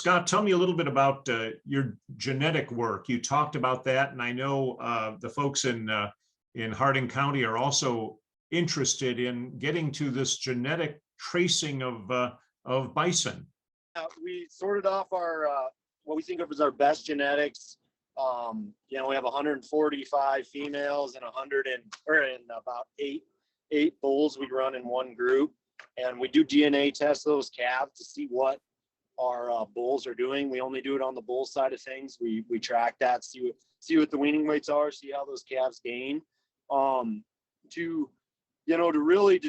Scott, tell me a little bit about your genetic work. You talked about that, and I know the folks in Hardin County are also interested in getting to this genetic tracing of bison. We sorted off our what we think of as our best genetics. You know, we have 145 females and about eight bulls we run in one group, and we do DNA test those calves to see what our bulls are doing. We only do it on the bull side of things. We track that, see what the weaning weights are, see how those calves gain. To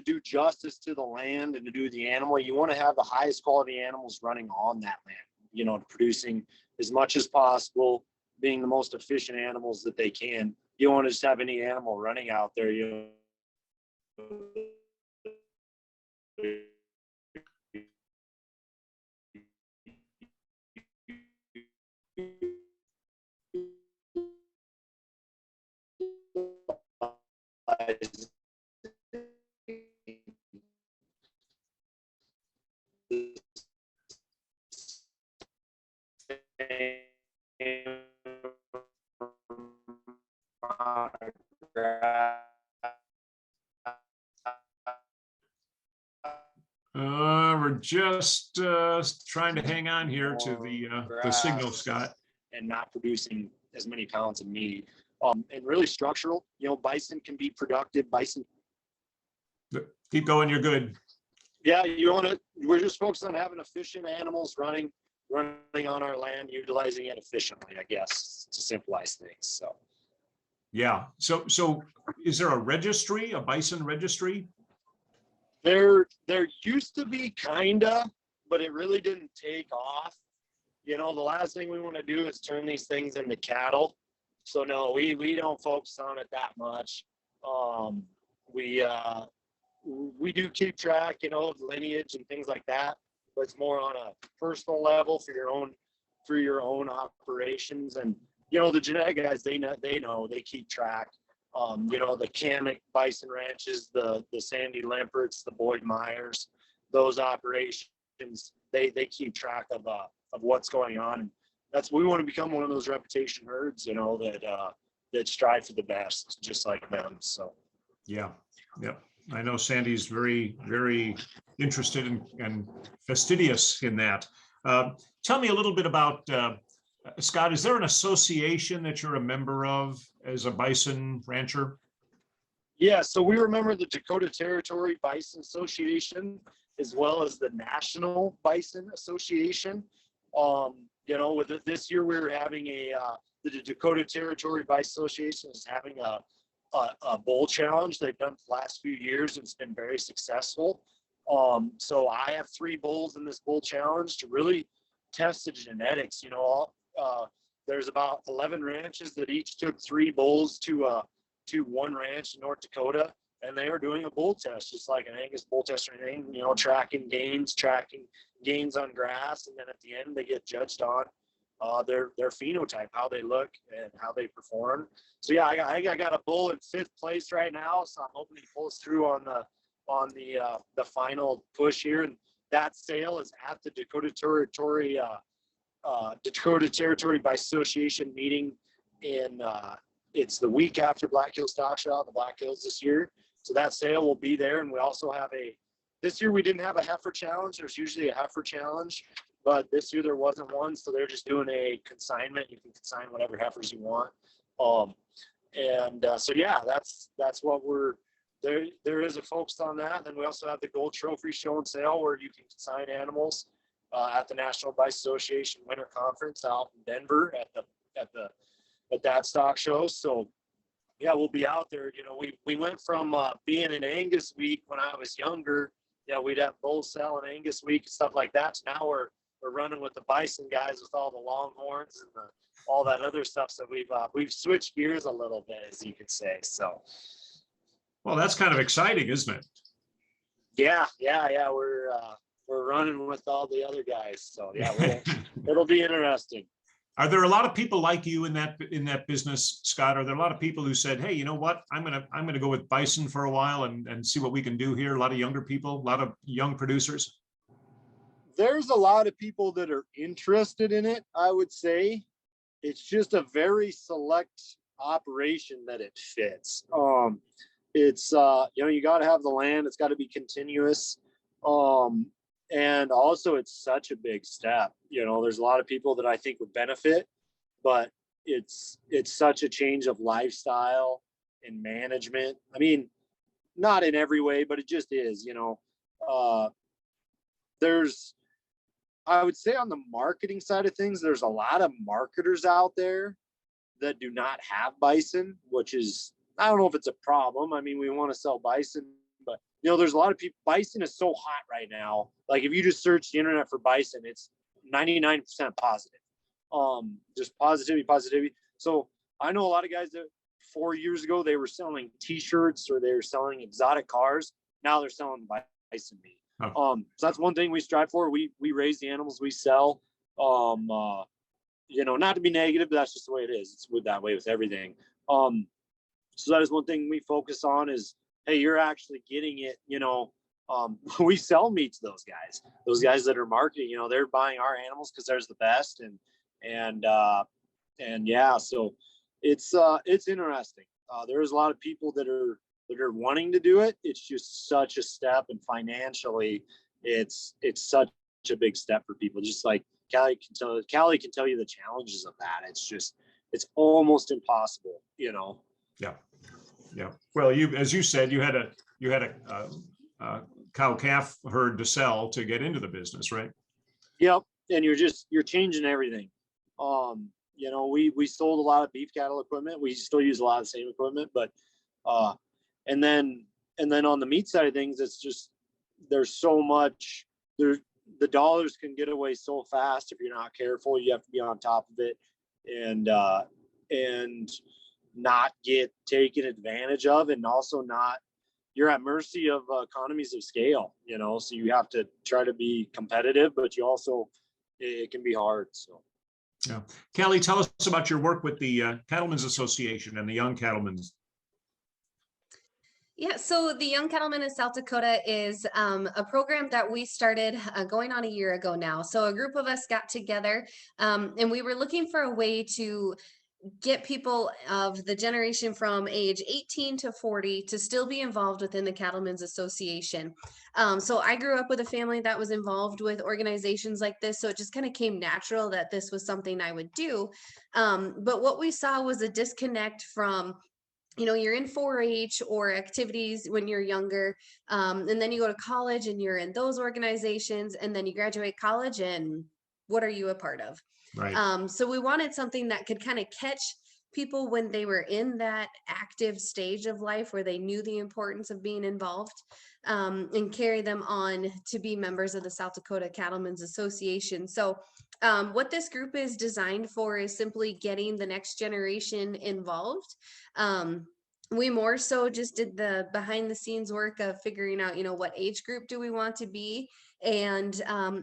do justice to the land and to do the animal, you want to have the highest quality animals running on that land, you know, producing as much as possible, being the most efficient animals that they can. You don't want to just have any animal running out there, you know. We're just trying to hang on here to the signal, Scott. And not producing as many pounds of meat. And really structural, you know, bison can be productive. Bison. Keep going, you're good. Yeah, we're just focused on having efficient animals running on our land, utilizing it efficiently, I guess, to simplify things. So. Yeah. So is there a registry, a bison registry? There used to be, kinda, but it really didn't take off. You know, the last thing we want to do is turn these things into cattle. So no, we don't focus on it that much. We do keep track, you know, of lineage and things like that, but it's more on a personal level for your own operations. And you know, the genetic guys, they keep track. You know, the Kamek bison ranches, the Sandy Lemperts, the Boyd Myers, those operations, they keep track of what's going on. And we want to become one of those reputation herds, you know, that strive for the best, just like them. So yeah. I know Sandy's very, very interested and fastidious in that. Tell me a little bit about Scott, is there an association that you're a member of as a bison rancher? Yeah, so we remember the Dakota Territory Bison Association, as well as the National Bison Association. You know, with this year we're having the Dakota Territory Bison Association is having a bull challenge they've done for the last few years. It's been very successful. So I have 3 bulls in this bull challenge to really test the genetics. You know, there's about 11 ranches that each took 3 bulls to one ranch in North Dakota, and they are doing a bull test, just like an Angus bull test or anything, you know, tracking gains on grass, and then at the end they get judged on their phenotype, how they look and how they perform. So yeah, I got a bull in 5th place right now, so I'm hoping he pulls through on the final push here. And that sale is at the Dakota Territory by Association meeting in it's the week after Black Hills Stock Show in the Black Hills this year. So that sale will be there. And we also have this year we didn't have a heifer challenge. There's usually a heifer challenge, but this year there wasn't one. So they're just doing a consignment. You can consign whatever heifers you want. So yeah, that's what we're there. There is a focus on that. And then we also have the Gold Trophy Show and Sale, where you can consign animals at the National Bison Association Winter Conference out in Denver at that stock show. So yeah, we'll be out there. You know, we went from being an Angus week when I was younger. Yeah, we'd have bull sale and Angus week and stuff like that. So now we're running with the bison guys with all the longhorns and all that other stuff. So we've switched gears a little bit, as you could say. So well, that's kind of exciting, isn't it? Yeah. We're running with all the other guys. So yeah, it'll be interesting. Are there a lot of people like you in that business, Scott? Are there a lot of people who said, "Hey, you know what? I'm gonna go with bison for a while and see what we can do here"? A lot of younger people, a lot of young producers. there's a lot of people that are interested in it, I would say. It's just a very select operation that it fits. It's you got to have the land, it's got to be continuous. And also it's such a big step. There's a lot of people that I think would benefit, but it's such a change of lifestyle and management. I mean, not in every way, but it just is. There's, I would say, on the marketing side of things, there's a lot of marketers out there that do not have bison, which is, I don't know if it's a problem. I mean, we want to sell bison, but there's a lot of people. Bison is so hot right now. Like if you just search the internet for bison, it's 99% positive. Just positivity. So I know a lot of guys that 4 years ago they were selling T-shirts or they were selling exotic cars. Now they're selling bison meat. So that's one thing we strive for. We raise the animals we sell. Not to be negative, but that's just the way it is. It's that way with everything. So that is one thing we focus on is, hey, you're actually getting it. We sell meat to those guys that are marketing. They're buying our animals because they're the best, and yeah. So it's interesting. There's a lot of people that are wanting to do it. It's just such a step, and financially, it's such a big step for people. Just like Callie can tell you the challenges of that. It's almost impossible. Yeah. Well, as you said, you had a cow calf herd to sell to get into the business, right? Yep. And you're changing everything. We sold a lot of beef cattle equipment. We still use a lot of the same equipment, but and then on the meat side of things, it's just, there's so much there. The dollars can get away so fast if you're not careful. You have to be on top of it and not get taken advantage of, and also you're at mercy of economies of scale, so you have to try to be competitive, but it can be hard. So. Yeah. Callie, tell us about your work with the Cattlemen's Association and the Young Cattlemen's. Yeah, so the Young Cattlemen of South Dakota is a program that we started going on a year ago now. So a group of us got together and we were looking for a way to get people of the generation from age 18 to 40 to still be involved within the Cattlemen's Association. So I grew up with a family that was involved with organizations like this, so it just kind of came natural that this was something I would do. But what we saw was a disconnect from, you're in 4-H or activities when you're younger, and then you go to college and you're in those organizations, and then you graduate college, and what are you a part of? Right. So we wanted something that could kind of catch people when they were in that active stage of life where they knew the importance of being involved, and carry them on to be members of the South Dakota Cattlemen's Association. So what this group is designed for is simply getting the next generation involved. We more so just did the behind the scenes work of figuring out, what age group do we want to be. And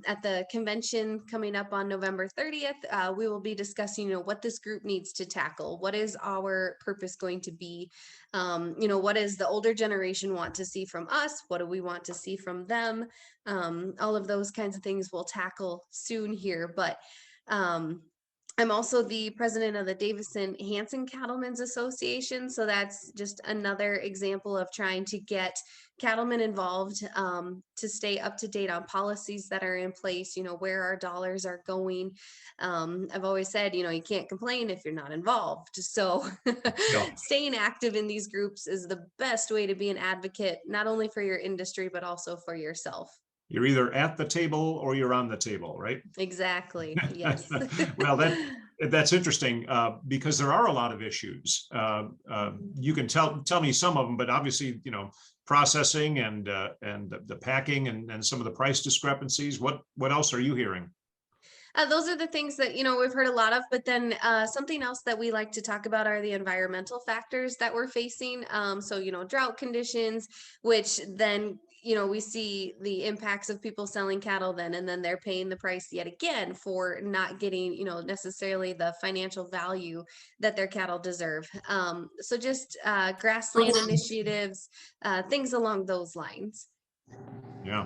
at the convention coming up on November 30th, we will be discussing, what this group needs to tackle. What is our purpose going to be? What does the older generation want to see from us? What do we want to see from them? All of those kinds of things we'll tackle soon here. But I'm also the president of the Davison-Hanson Cattlemen's Association. So that's just another example of trying to get cattlemen involved, to stay up to date on policies that are in place, where our dollars are going. I've always said, you can't complain if you're not involved. So staying active in these groups is the best way to be an advocate, not only for your industry, but also for yourself. You're either at the table or you're on the table, right? Exactly. Yes. Well, that's interesting because there are a lot of issues. You can tell me some of them, but obviously, processing and the packing and some of the price discrepancies. What else are you hearing? Those are the things that, we've heard a lot of, but then something else that we like to talk about are the environmental factors that we're facing. So, drought conditions, which then, we see the impacts of people selling cattle then, and then they're paying the price yet again for not getting, necessarily the financial value that their cattle deserve. So just grassland initiatives, things along those lines. Yeah.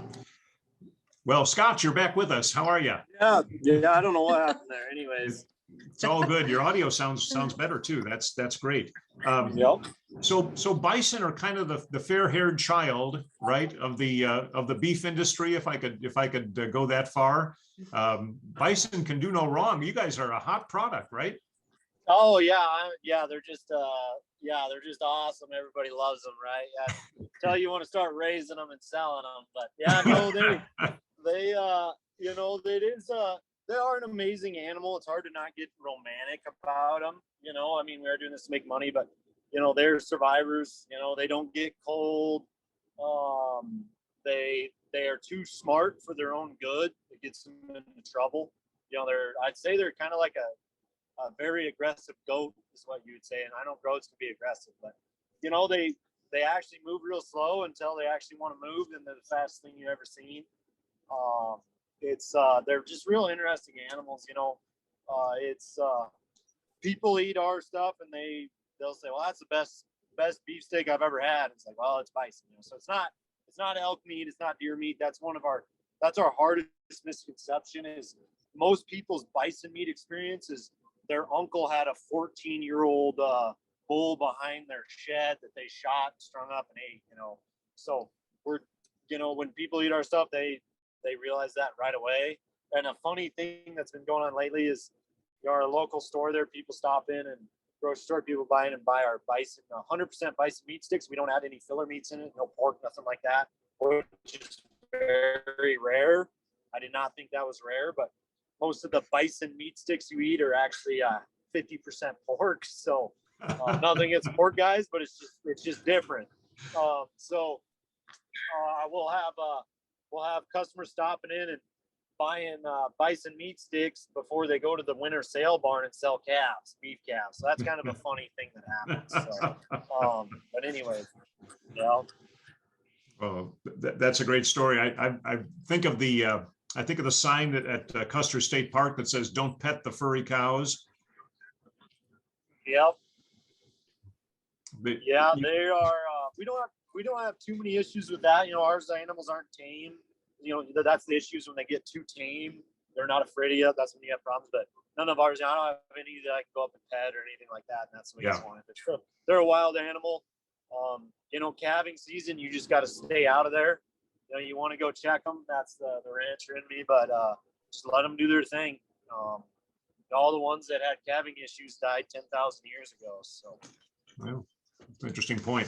Well, Scott, you're back with us. How are you? Yeah, I don't know what happened there. Anyways, It's all good. Your audio sounds better too. That's great. yep. So bison are kind of the fair-haired child, right, of the beef industry. If I could go that far, bison can do no wrong. You guys are a hot product, right? Oh yeah, they're just awesome. Everybody loves them, right? Yeah, tell you want to start raising them and selling them, but yeah, no, they they are an amazing animal. It's hard to not get romantic about them. I mean, we are doing this to make money, but they're survivors. They don't get cold. They are too smart for their own good. It gets them into trouble. I'd say they're kind of like a very aggressive goat is what you would say. And I know goats can be aggressive, but they actually move real slow until they actually want to move, and they're the fastest thing you've ever seen. They're just real interesting animals. People eat our stuff and they'll say, well, that's the best beefsteak I've ever had. It's like, well, it's bison. So it's not elk meat, it's not deer meat. That's our hardest misconception is most people's bison meat experience is their uncle had a 14-year-old bull behind their shed that they shot, strung up, and ate. So when people eat our stuff, they realize that right away. And a funny thing that's been going on lately is our local store there, people stop in, and grocery store people buy in and buy our bison, 100% bison meat sticks. We don't add any filler meats in it, no pork, nothing like that, which is very rare. I did not think that was rare, but most of the bison meat sticks you eat are actually 50% pork. So nothing against pork guys, but it's just different. We'll have customers stopping in and buying bison meat sticks before they go to the winter sale barn and sell beef calves. So that's kind of a funny thing that happens. So, but anyway, Oh, that's a great story. I think of the sign at Custer State Park that says "Don't pet the furry cows." Yep. But Yeah, they are. We don't have too many issues with that. Ours animals aren't tame. That's the issues when they get too tame. They're not afraid of you. That's when you have problems. But none of ours. I don't have any that I can go up and pet or anything like that. And that's what he's wanted. They're a wild animal. Calving season, you just got to stay out of there. You want to go check them. That's the rancher in me. But just let them do their thing. All the ones that had calving issues died 10,000 years ago. So. Well, interesting point.